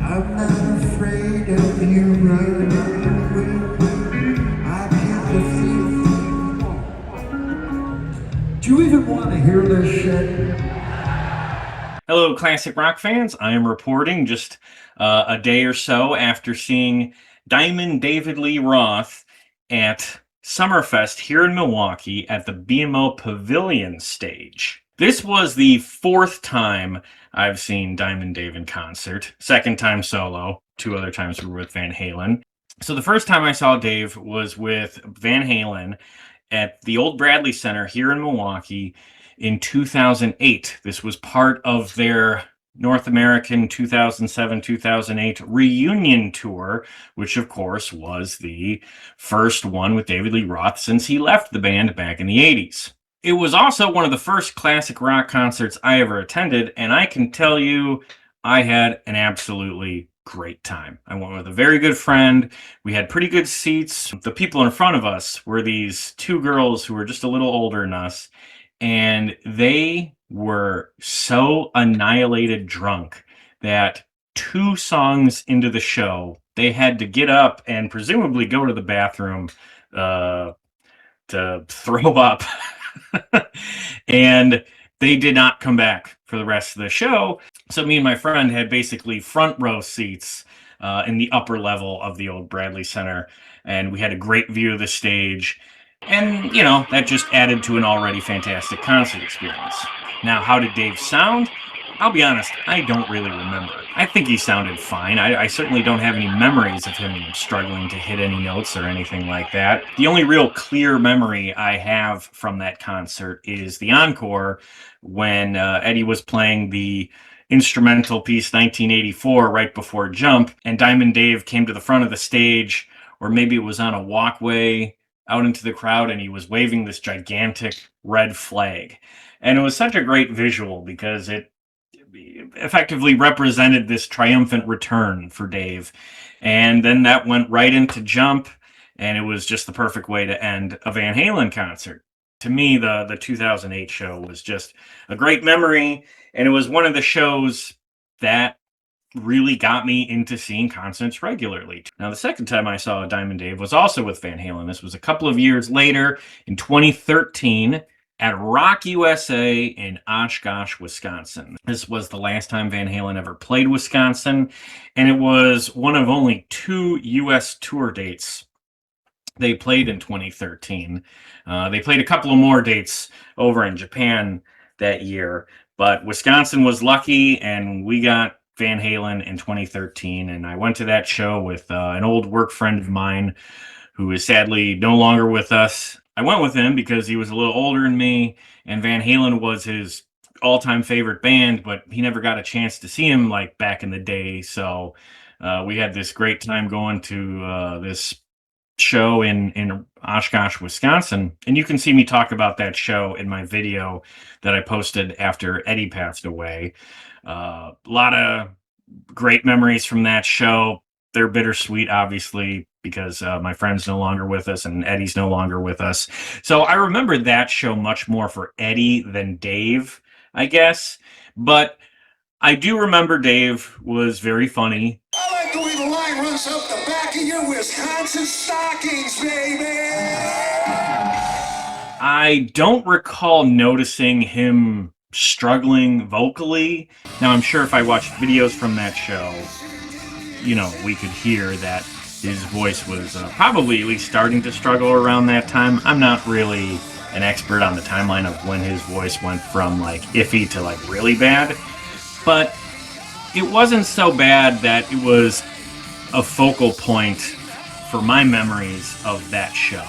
I'm not afraid of you running away. I can't defeat. Do you even want to hear this shit? Hello, classic rock fans. I am reporting just a day or so after seeing Diamond David Lee Roth at Summerfest here in Milwaukee at the BMO Pavilion stage. This was the fourth time I've seen Diamond Dave in concert, second time solo, two other times we were with Van Halen. So the first time I saw Dave was with Van Halen at the old Bradley Center here in Milwaukee in 2008. This was part of their North American 2007-2008 reunion tour, which of course was the first one with David Lee Roth since he left the band back in the 80s. It was also one of the first classic rock concerts I ever attended, and I can tell you I had an absolutely great time. I went with a very good friend. We had pretty good seats. The people in front of us were these two girls who were just a little older than us, and they were so annihilated drunk that two songs into the show, they had to get up and presumably go to the bathroom to throw up. And they did not come back for the rest of the show. So me and my friend had basically front row seats in the upper level of the old Bradley Center. And we had a great view of the stage. And, you know, that just added to an already fantastic concert experience. Now, how did Dave sound? I'll be honest, I don't really remember. I think he sounded fine. I certainly don't have any memories of him struggling to hit any notes or anything like that. The only real clear memory I have from that concert is the encore when Eddie was playing the instrumental piece 1984 right before Jump, and Diamond Dave came to the front of the stage, or maybe it was on a walkway out into the crowd, and he was waving this gigantic red flag. And it was such a great visual because it effectively represented this triumphant return for Dave. And then that went right into Jump, and it was just the perfect way to end a Van Halen concert. To me, the 2008 show was just a great memory, and it was one of the shows that really got me into seeing concerts regularly. Now, the second time I saw Diamond Dave was also with Van Halen. This was a couple of years later in 2013 at Rock USA in Oshkosh, Wisconsin. This was the last time Van Halen ever played Wisconsin, and it was one of only two U.S. tour dates they played in 2013. They played a couple of more dates over in Japan that year, but Wisconsin was lucky, and we got Van Halen in 2013, and I went to that show with an old work friend of mine who is sadly no longer with us. I went with him because he was a little older than me, and Van Halen was his all-time favorite band, but he never got a chance to see him like back in the day. So we had this great time going to this show in Oshkosh, Wisconsin. And you can see me talk about that show in my video that I posted after Eddie passed away. A lot of great memories from that show. They're bittersweet, obviously, because my friend's no longer with us and Eddie's no longer with us. So I remember that show much more for Eddie than Dave, I guess. But I do remember Dave was very funny. I like the way the line runs up the back of your Wisconsin stockings, baby. I don't recall noticing him struggling vocally. Now, I'm sure if I watched videos from that show, you know, we could hear that his voice was probably at least starting to struggle around that time. I'm not really an expert on the timeline of when his voice went from like iffy to like really bad, but it wasn't so bad that it was a focal point for my memories of that show.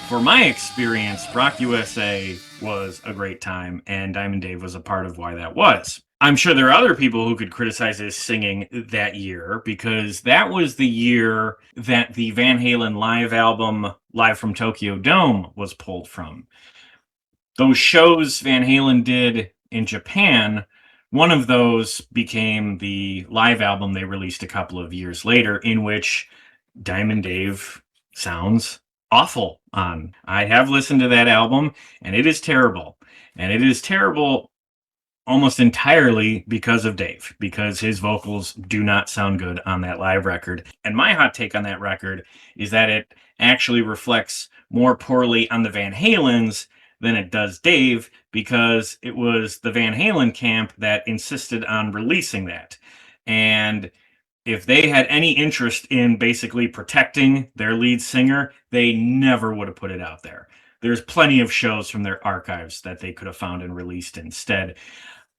For my experience, Rock USA was a great time, and Diamond Dave was a part of why that was. I'm sure there are other people who could criticize his singing that year, because that was the year that the Van Halen live album, Live from Tokyo Dome, was pulled from. Those shows Van Halen did in Japan, one of those became the live album they released a couple of years later, in which Diamond Dave sounds awful on. I have listened to that album, and it is terrible. And it is terrible almost entirely because of Dave, because his vocals do not sound good on that live record. And my hot take on that record is that it actually reflects more poorly on the Van Halens than it does Dave, because it was the Van Halen camp that insisted on releasing that. And if they had any interest in basically protecting their lead singer, they never would have put it out there. There's plenty of shows from their archives that they could have found and released instead.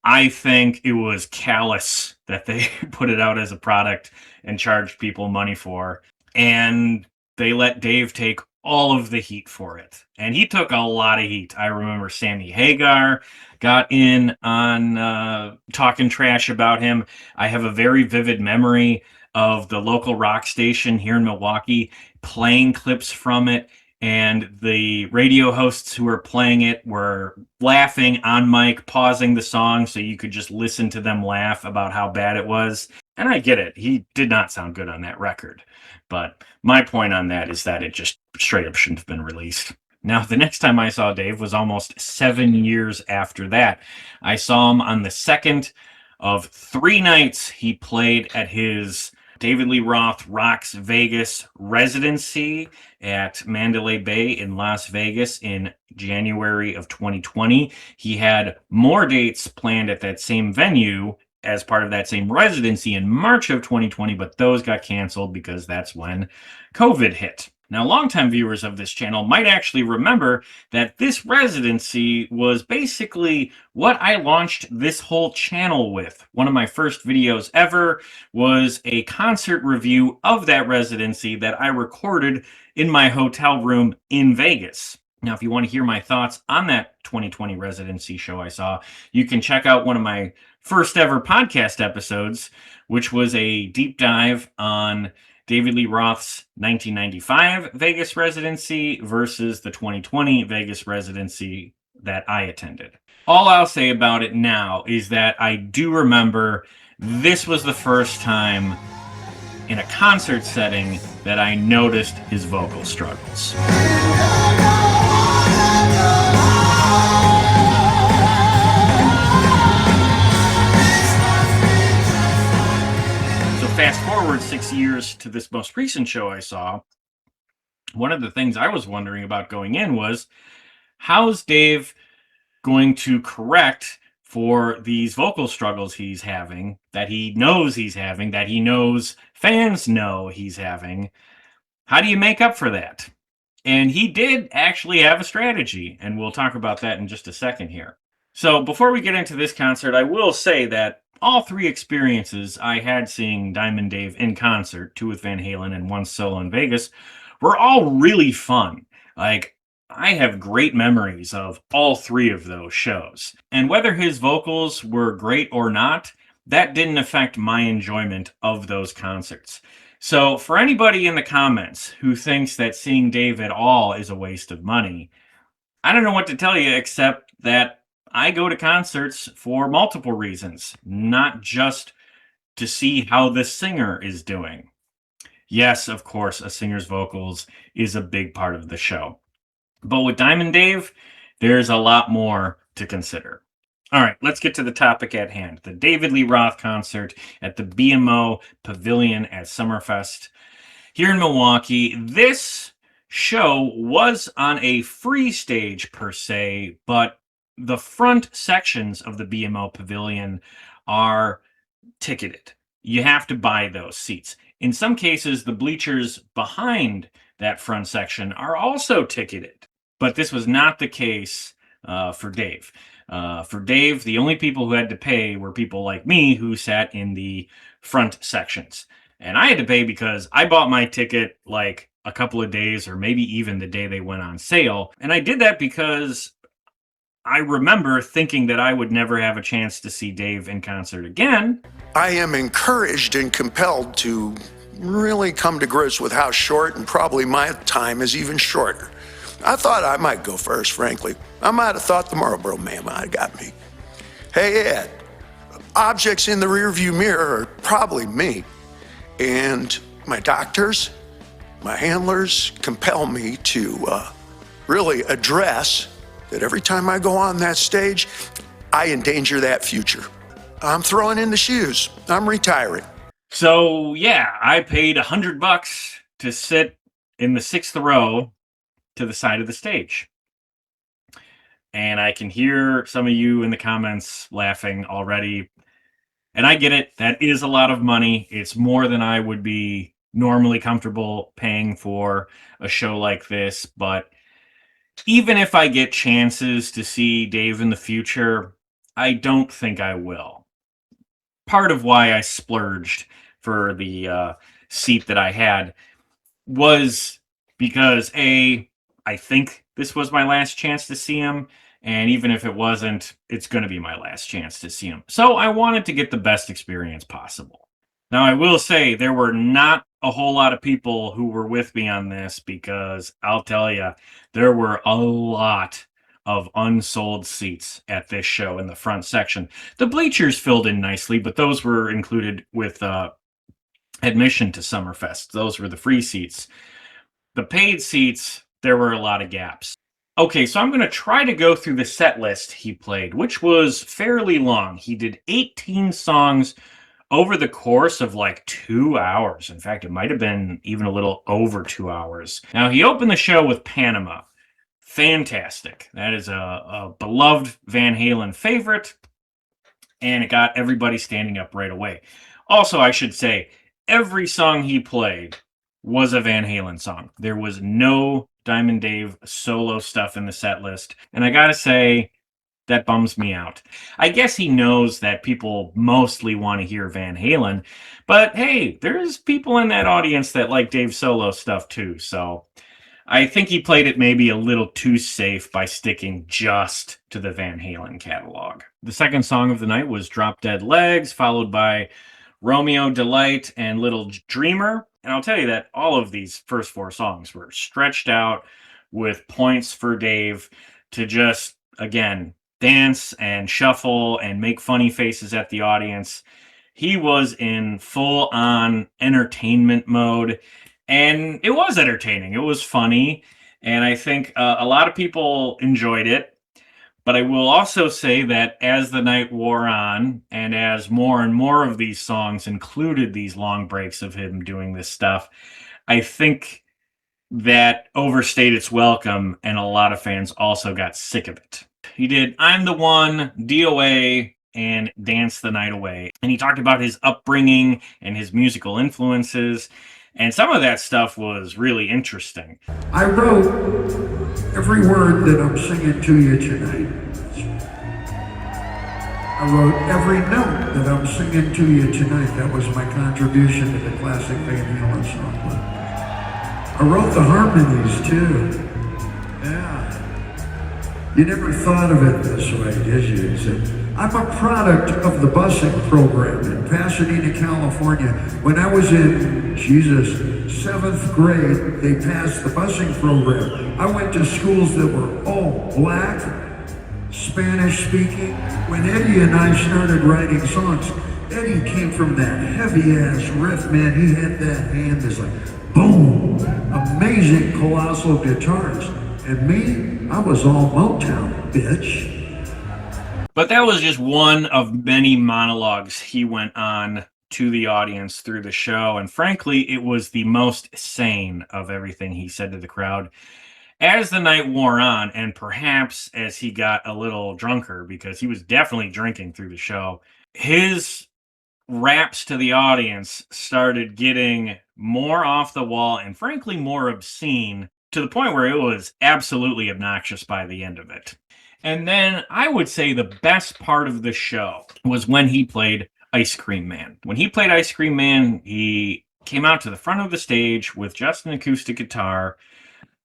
I think it was callous that they put it out as a product and charged people money for. And they let Dave take all of the heat for it. And he took a lot of heat. I remember Sammy Hagar got in on talking trash about him. I have a very vivid memory of the local rock station here in Milwaukee playing clips from it. And the radio hosts who were playing it were laughing on mic, pausing the song so you could just listen to them laugh about how bad it was. And I get it. He did not sound good on that record. But my point on that is that it just straight up shouldn't have been released. Now, the next time I saw Dave was almost 7 years after that. I saw him on the second of 3 nights he played at his David Lee Roth Rocks Vegas residency at Mandalay Bay in Las Vegas in January of 2020. He had more dates planned at that same venue as part of that same residency in March of 2020, but those got canceled because that's when COVID hit. Now, longtime viewers of this channel might actually remember that this residency was basically what I launched this whole channel with. One of my first videos ever was a concert review of that residency that I recorded in my hotel room in Vegas. Now, if you want to hear my thoughts on that 2020 residency show I saw, you can check out one of my first ever podcast episodes, which was a deep dive on David Lee Roth's 1995 Vegas residency versus the 2020 Vegas residency that I attended. All I'll say about it now is that I do remember this was the first time in a concert setting that I noticed his vocal struggles. Fast forward 6 years to this most recent show I saw. One of the things I was wondering about going in was, how's Dave going to correct for these vocal struggles he's having, that he knows he's having, that he knows fans know he's having? How do you make up for that? And he did actually have a strategy, and we'll talk about that in just a second here. So before we get into this concert, I will say that all 3 experiences I had seeing Diamond Dave in concert, 2 with Van Halen and 1 solo in Vegas, were all really fun. Like, I have great memories of all 3 of those shows. And whether his vocals were great or not, that didn't affect my enjoyment of those concerts. So for anybody in the comments who thinks that seeing Dave at all is a waste of money, I don't know what to tell you except that I go to concerts for multiple reasons, not just to see how the singer is doing. Yes, of course, a singer's vocals is a big part of the show. But with Diamond Dave, there's a lot more to consider. All right, let's get to the topic at hand. The David Lee Roth concert at the BMO Pavilion at Summerfest here in Milwaukee. This show was on a free stage per se, but the front sections of the BMO Pavilion are ticketed. You have to buy those seats. In some cases, the bleachers behind that front section are also ticketed. But this was not the case for Dave. For Dave, the only people who had to pay were people like me who sat in the front sections. And I had to pay because I bought my ticket like a couple of days or maybe even the day they went on sale. And I did that because I remember thinking that I would never have a chance to see Dave in concert again. I am encouraged and compelled to really come to grips with how short, and probably my time is even shorter. I thought I might go first, frankly. I might have thought the Marlboro Man might have got me. Hey, Ed, objects in the rearview mirror are probably me. And my doctors, my handlers compel me to really address that every time I go on that stage, I endanger that future. I'm throwing in the shoes. I'm retiring. So yeah, I paid $100 to sit in the 6th row to the side of the stage. And I can hear some of you in the comments laughing already. And I get it. That is a lot of money. It's more than I would be normally comfortable paying for a show like this. But even if I get chances to see Dave in the future, I don't think I will. Part of why I splurged for the seat that I had was because I think this was my last chance to see him, and even if it wasn't, it's going to be my last chance to see him. So I wanted to get the best experience possible. Now, I will say there were not a whole lot of people who were with me on this, because I'll tell you, there were a lot of unsold seats at this show in the front section. The bleachers filled in nicely, but those were included with admission to Summerfest. Those were the free seats. The paid seats, there were a lot of gaps. Okay, so I'm going to try to go through the set list he played, which was fairly long. He did 18 songs over the course of like 2 hours. In fact, it might have been even a little over 2 hours. Now, he opened the show with Panama. Fantastic. That is a beloved Van Halen favorite, and it got everybody standing up right away. Also, I should say, every song he played was a Van Halen song. There was no Diamond Dave solo stuff in the set list, and I gotta say, that bums me out. I guess he knows that people mostly want to hear Van Halen, but hey, there's people in that audience that like Dave's solo stuff too, so I think he played it maybe a little too safe by sticking just to the Van Halen catalog. The second song of the night was Drop Dead Legs, followed by Romeo Delight and Little Dreamer. And I'll tell you that all of these first 4 songs were stretched out with points for Dave to just, again, dance and shuffle and make funny faces at the audience. He was in full-on entertainment mode, and it was entertaining. It was funny, and I think a lot of people enjoyed it. But I will also say that as the night wore on, and as more and more of these songs included these long breaks of him doing this stuff, I think that overstayed its welcome, and a lot of fans also got sick of it. He did I'm the One, DOA, and Dance the Night Away. And he talked about his upbringing and his musical influences, and some of that stuff was really interesting. I wrote every word that I'm singing to you tonight. I wrote every note that I'm singing to you tonight. That was my contribution to the classic Van Halen song. I wrote the harmonies too. Yeah. You never thought of it this way, did you? I'm a product of the busing program in Pasadena, California. When I was in, 7th grade, they passed the busing program. I went to schools that were all black, Spanish speaking. When Eddie and I started writing songs, Eddie came from that heavy ass riff, man. He had that hand that's like, boom, amazing colossal guitars. And me, I was all Motown, bitch. But that was just one of many monologues he went on to the audience through the show. And frankly, it was the most sane of everything he said to the crowd. As the night wore on, and perhaps as he got a little drunker, because he was definitely drinking through the show, his raps to the audience started getting more off the wall and frankly more obscene, to the point where it was absolutely obnoxious by the end of it. And then I would say the best part of the show was when he played Ice Cream Man. When he played Ice Cream Man, he came out to the front of the stage with just an acoustic guitar,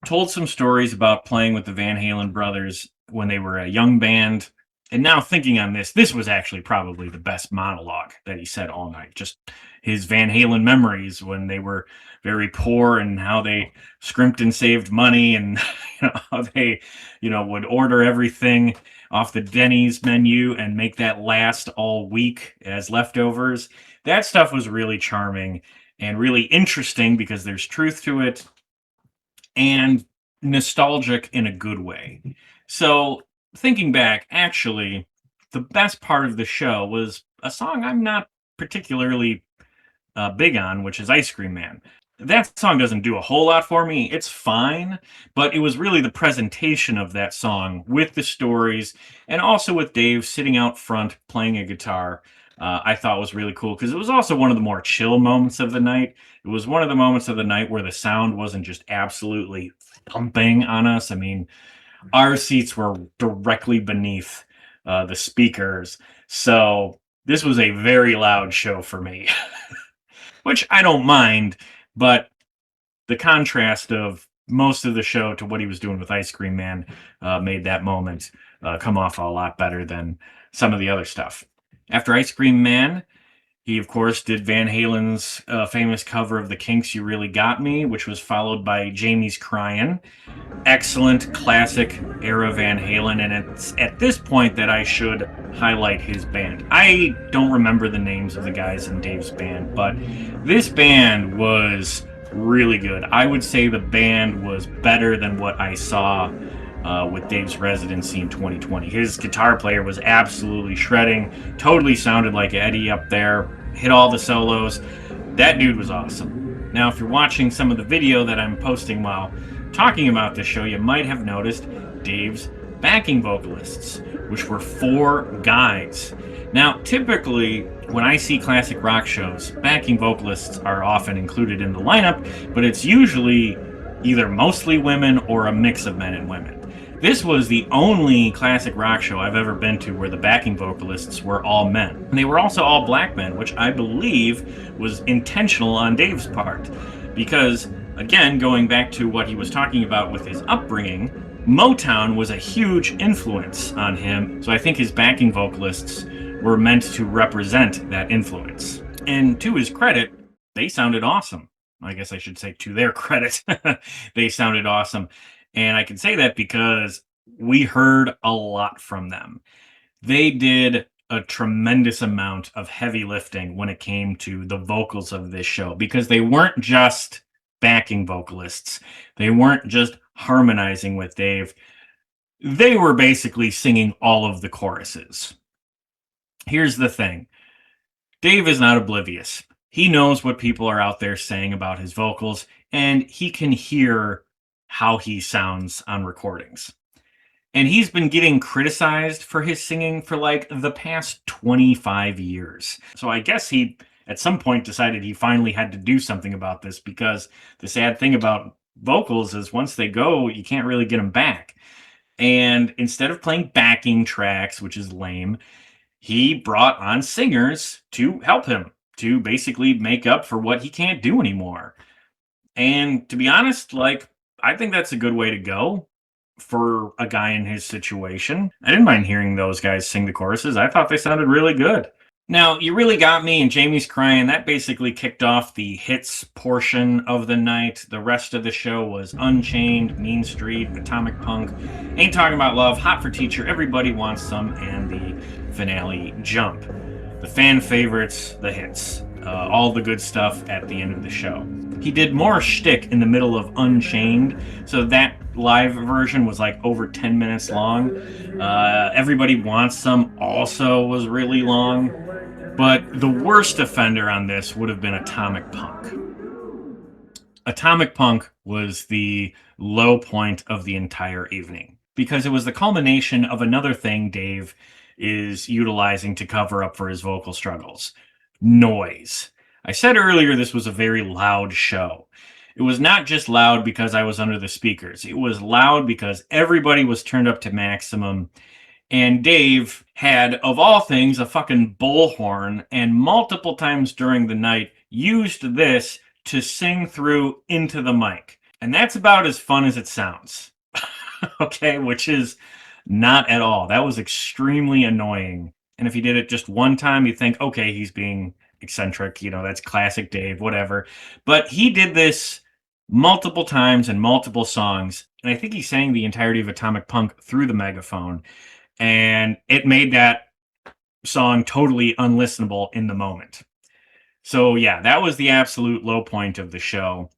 told some stories about playing with the Van Halen brothers when they were a young band. And now thinking on this, this was actually probably the best monologue that he said all night. Just his Van Halen memories when they were very poor and how they scrimped and saved money, and how they, would order everything off the Denny's menu and make that last all week as leftovers. That stuff was really charming and really interesting because there's truth to it, and nostalgic in a good way. So thinking back, actually, the best part of the show was a song I'm not particularly big on, which is Ice Cream Man. That song doesn't do a whole lot for me. It's fine, but it was really the presentation of that song with the stories and also with Dave sitting out front playing a guitar. I thought was really cool because it was also one of the more chill moments of the night. It was one of the moments of the night where the sound wasn't just absolutely thumping on us. I mean, our seats were directly beneath the speakers. So this was a very loud show for me, which I don't mind, but the contrast of most of the show to what he was doing with Ice Cream Man made that moment come off a lot better than some of the other stuff. After Ice Cream Man, he, of course, did Van Halen's famous cover of The Kinks' You Really Got Me, which was followed by Jamie's Cryin'. Excellent classic era Van Halen, and it's at this point that I should highlight his band. I don't remember the names of the guys in Dave's band, but this band was really good. I would say the band was better than what I saw with Dave's residency in 2020. His guitar player was absolutely shredding, totally sounded like Eddie up there, hit all the solos. That dude was awesome. Now, if you're watching some of the video that I'm posting while talking about this show, you might have noticed Dave's backing vocalists, which were 4 guys. Now, typically, when I see classic rock shows, backing vocalists are often included in the lineup, but it's usually either mostly women or a mix of men and women. This was the only classic rock show I've ever been to where the backing vocalists were all men. And they were also all black men, which I believe was intentional on Dave's part. Because, again, going back to what he was talking about with his upbringing, Motown was a huge influence on him. So I think his backing vocalists were meant to represent that influence. And to his credit, they sounded awesome. I guess I should say to their credit, they sounded awesome. And I can say that because we heard a lot from them. They did a tremendous amount of heavy lifting when it came to the vocals of this show, because they weren't just backing vocalists. They weren't just harmonizing with Dave. They were basically singing all of the choruses. Here's the thing. Dave is not oblivious. He knows what people are out there saying about his vocals, and he can hear how he sounds on recordings. And he's been getting criticized for his singing for like the past 25 years. So I guess he, at some point, decided he finally had to do something about this, because the sad thing about vocals is once they go, you can't really get them back. And instead of playing backing tracks, which is lame, he brought on singers to help him, to basically make up for what he can't do anymore. And to be honest, like, I think that's a good way to go for a guy in his situation. I didn't mind hearing those guys sing the choruses. I thought they sounded really good. Now, You Really Got Me and Jamie's Cryin', that basically kicked off the hits portion of the night. The rest of the show was Unchained, Mean Street, Atomic Punk, Ain't Talking About Love, Hot for Teacher, Everybody Wants Some, and the finale, Jump. The fan favorites, the hits. All the good stuff at the end of the show. He did more shtick in the middle of Unchained, so that live version was like over 10 minutes long. Everybody Wants Some also was really long, but the worst offender on this would have been Atomic Punk. Atomic Punk was the low point of the entire evening, because it was the culmination of another thing Dave is utilizing to cover up for his vocal struggles. Noise. I said earlier this was a very loud show. It was not just loud because I was under the speakers. It was loud because everybody was turned up to maximum. And Dave had, of all things, a fucking bullhorn, and multiple times during the night used this to sing through into the mic. And that's about as fun as it sounds. Okay, which is not at all. That was extremely annoying. And if he did it just one time, you'd think, okay, he's being eccentric, that's classic Dave, whatever. But he did this multiple times and multiple songs, and I think he sang the entirety of Atomic Punk through the megaphone, and it made that song totally unlistenable in the moment. So yeah, that was the absolute low point of the show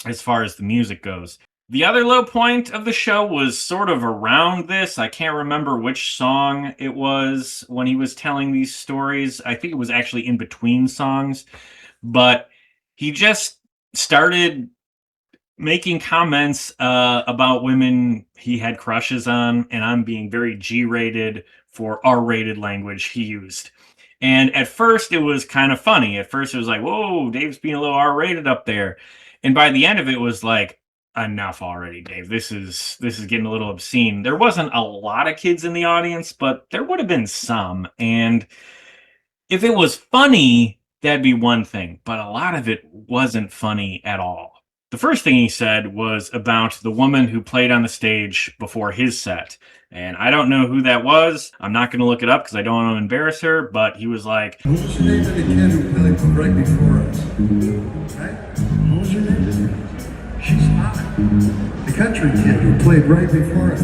as far as the music goes. The other low point of the show was sort of around this. I can't remember which song it was when he was telling these stories. I think it was actually in between songs, but he just started making comments about women he had crushes on, and I'm being very G-rated for R-rated language he used. And at first, it was kind of funny. At first, it was like, "Whoa, Dave's being a little R-rated up there," and by the end of it, was like, "Enough already, Dave. This is getting a little obscene." There wasn't a lot of kids in the audience, but there would have been some. And if it was funny, that'd be one thing, but a lot of it wasn't funny at all. The first thing he said was about the woman who played on the stage before his set. And I don't know who that was. I'm not going to look it up because I don't want to embarrass her. But he was like, What was the name of the kid who played right before us? Right? What was her name? She's hot. The country kid who played right before us.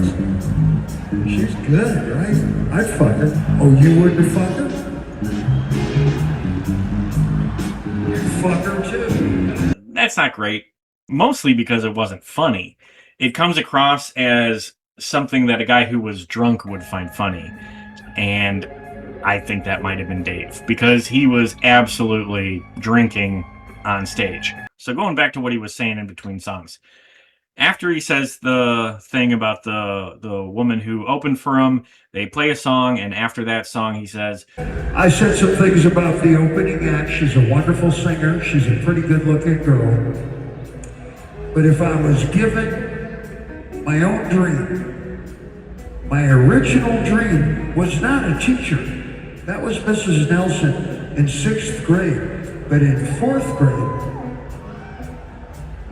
She's good, right? I'd fuck her. Oh, you wouldn't fuck her? You'd fuck her too. that's not great. Mostly because it wasn't funny. It comes across as something that a guy who was drunk would find funny. And I think that might have been Dave because he was absolutely drinking on stage. So going back to what he was saying in between songs. After he says the thing about the woman who opened for him, they play a song, and after that song he says, I said some things about the opening act. She's a wonderful singer. She's a pretty good-looking girl. But if I was given my own dream, my original dream was not a teacher. That was Mrs. Nelson in 6th grade. But in 4th grade,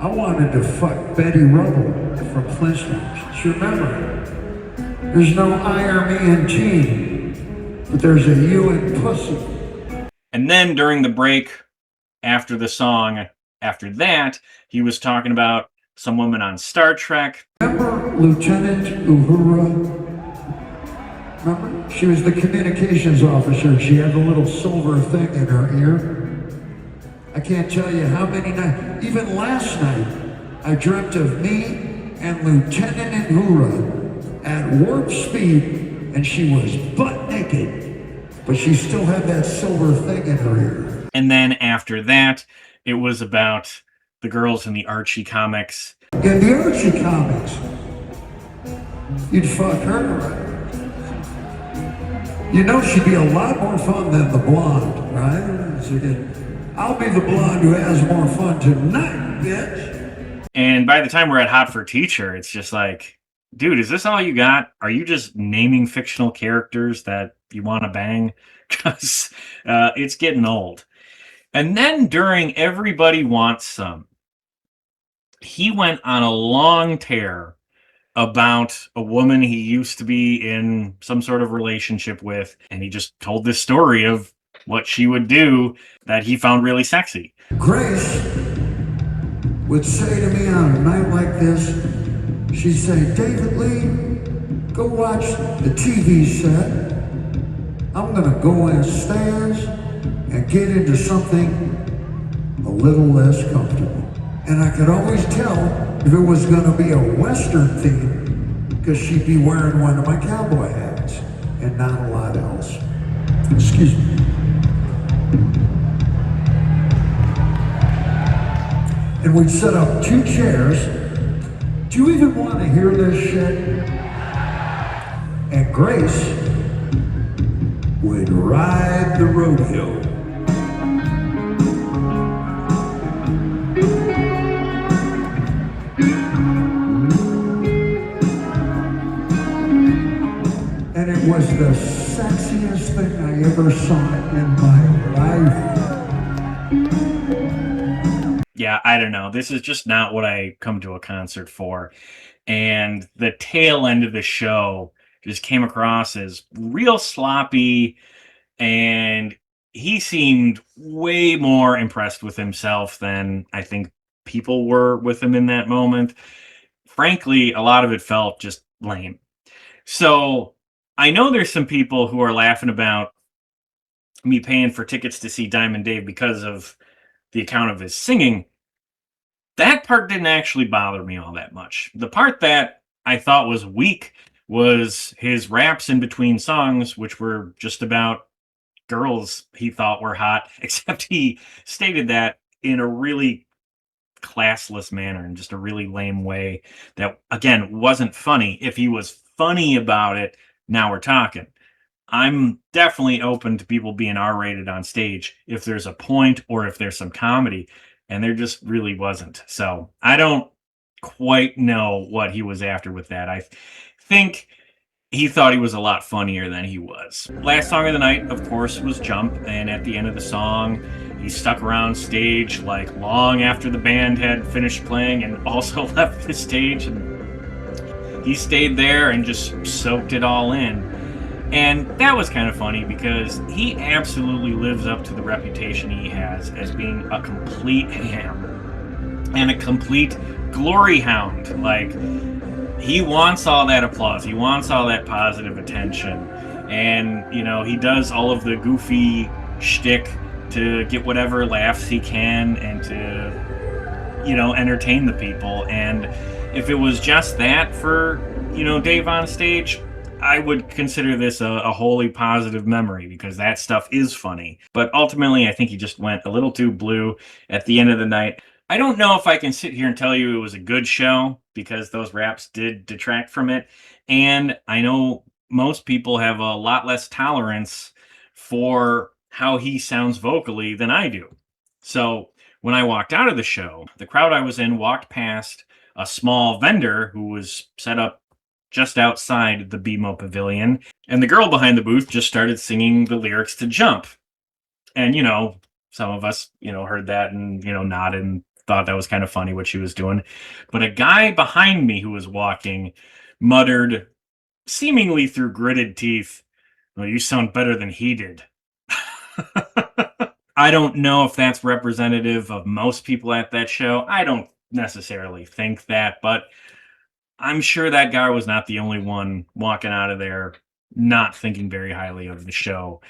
I wanted to fuck Betty Rubble from Flintstones. You remember? There's no I or me in teen, but there's a you in pussy. and then during the break after the song, after that, he was talking about some woman on Star Trek. Remember Lieutenant Uhura? Remember? She was the communications officer. She had the little silver thing in her ear. I can't tell you how many nights, even last night, I dreamt of me and Lieutenant Uhura at warp speed, and she was butt naked, but she still had that silver thing in her ear. And then after that, it was about the girls in the Archie comics. In the Archie comics, you'd fuck her, right? You know she'd be a lot more fun than the blonde, right? So I'll be the blonde who has more fun tonight, bitch. And by the time we're at Hot for Teacher, it's just like, dude, is this all you got? Are you just naming fictional characters that you want to bang? Because it's getting old. And then during Everybody Wants Some, he went on a long tear about a woman he used to be in some sort of relationship with. And he just told this story of what she would do that he found really sexy. Grace would say to me on a night like this, she'd say, David Lee, go watch the TV set. I'm gonna go downstairs and get into something a little less comfortable. And I could always tell if it was gonna be a Western theme because she'd be wearing one of my cowboy hats and not a lot else. Excuse me. And we'd set up 2 chairs. Do you even want to hear this shit? And Grace would ride the rodeo. And it was the sexiest thing I ever saw in my life. Yeah, I don't know. This is just not what I come to a concert for. And the tail end of the show just came across as real sloppy, and he seemed way more impressed with himself than I think people were with him in that moment. Frankly, a lot of it felt just lame. So I know there's some people who are laughing about me paying for tickets to see Diamond Dave because of the account of his singing. That part didn't actually bother me all that much. The part that I thought was weak was his raps in between songs, which were just about girls he thought were hot, except he stated that in a really classless manner and just a really lame way that, again, wasn't funny. If he was funny about it, now we're talking. I'm definitely open to people being R-rated on stage if there's a point or if there's some comedy, and there just really wasn't. So I don't quite know what he was after with that. I think he thought he was a lot funnier than he was. Last song of the night, of course, was Jump, and at the end of the song, he stuck around stage like long after the band had finished playing and also left the stage, and he stayed there and just soaked it all in. And that was kind of funny because he absolutely lives up to the reputation he has as being a complete ham and a complete glory hound. Like, he wants all that applause. He wants all that positive attention. And, you know, he does all of the goofy shtick to get whatever laughs he can and to, you know, entertain the people. And if it was just that for, you know, Dave on stage, I would consider this a wholly positive memory because that stuff is funny. But ultimately, I think he just went a little too blue at the end of the night. I don't know if I can sit here and tell you it was a good show because those raps did detract from it. And I know most people have a lot less tolerance for how he sounds vocally than I do. So when I walked out of the show, the crowd I was in walked past a small vendor who was set up just outside the BMO Pavilion, and the girl behind the booth just started singing the lyrics to Jump. And, you know, some of us, you know, heard that and, you know, nodded and thought that was kind of funny what she was doing. But a guy behind me who was walking muttered, seemingly through gritted teeth, "Well, you sound better than he did." I don't know if that's representative of most people at that show. I don't necessarily think that, but I'm sure that guy was not the only one walking out of there not thinking very highly of the show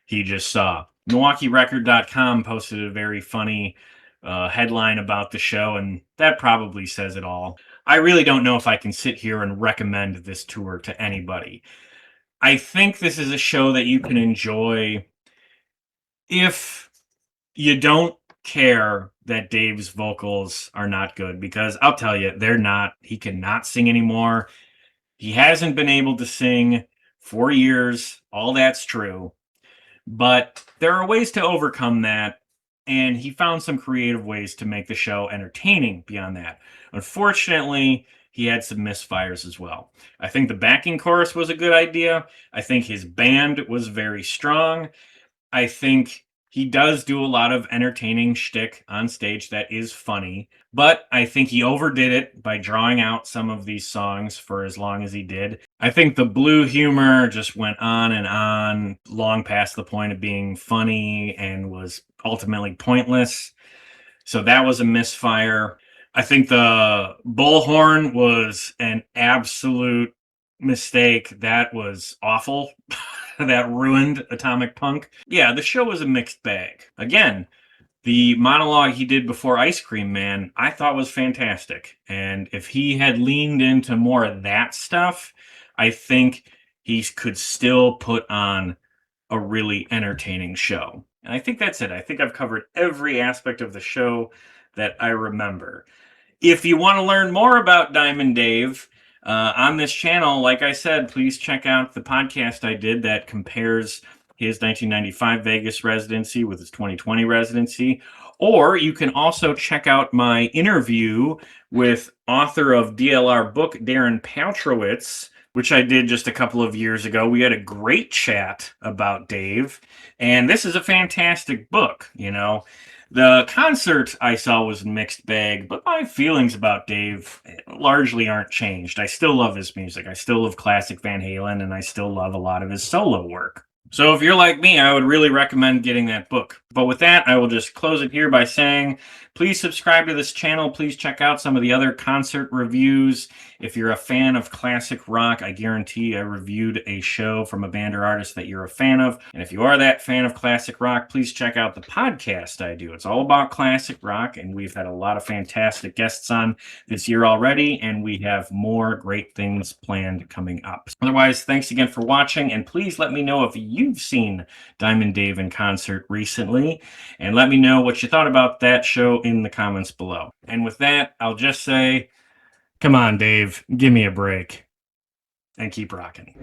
he just saw. MilwaukeeRecord.com posted a very funny headline about the show, and that probably says it all. I really don't know if I can sit here and recommend this tour to anybody. I think this is a show that you can enjoy if you don't care that Dave's vocals are not good, because I'll tell you, they're not. He cannot sing anymore. He hasn't been able to sing for years. All that's true. But there are ways to overcome that, and he found some creative ways to make the show entertaining beyond that. Unfortunately, he had some misfires as well. I think the backing chorus was a good idea. I think his band was very strong. I think he does do a lot of entertaining shtick on stage that is funny, but I think he overdid it by drawing out some of these songs for as long as he did. I think the blue humor just went on, long past the point of being funny and was ultimately pointless. So that was a misfire. I think the bullhorn was an absolute mistake. That was awful. That ruined Atomic Punk. Yeah, the show was a mixed bag. Again, the monologue he did before Ice Cream Man, I thought was fantastic. And if he had leaned into more of that stuff, I think he could still put on a really entertaining show. And I think that's it. I think I've covered every aspect of the show that I remember. If you want to learn more about Diamond Dave, on this channel, like I said, please check out the podcast I did that compares his 1995 Vegas residency with his 2020 residency. Or you can also check out my interview with author of DLR book, Darren Paltrowitz, which I did just a couple of years ago. We had a great chat about Dave, and this is a fantastic book, you know. The concert I saw was a mixed bag, but my feelings about Dave largely aren't changed. I still love his music. I still love classic Van Halen, and I still love a lot of his solo work. So if you're like me, I would really recommend getting that book. But with that, I will just close it here by saying, please subscribe to this channel. Please check out some of the other concert reviews. If you're a fan of classic rock, I guarantee I reviewed a show from a band or artist that you're a fan of. And if you are that fan of classic rock, please check out the podcast I do. It's all about classic rock, and we've had a lot of fantastic guests on this year already, and we have more great things planned coming up. Otherwise, thanks again for watching, and please let me know if you've seen Diamond Dave in concert recently, and let me know what you thought about that show in the comments below. And with that, I'll just say, come on, Dave, give me a break, and keep rocking.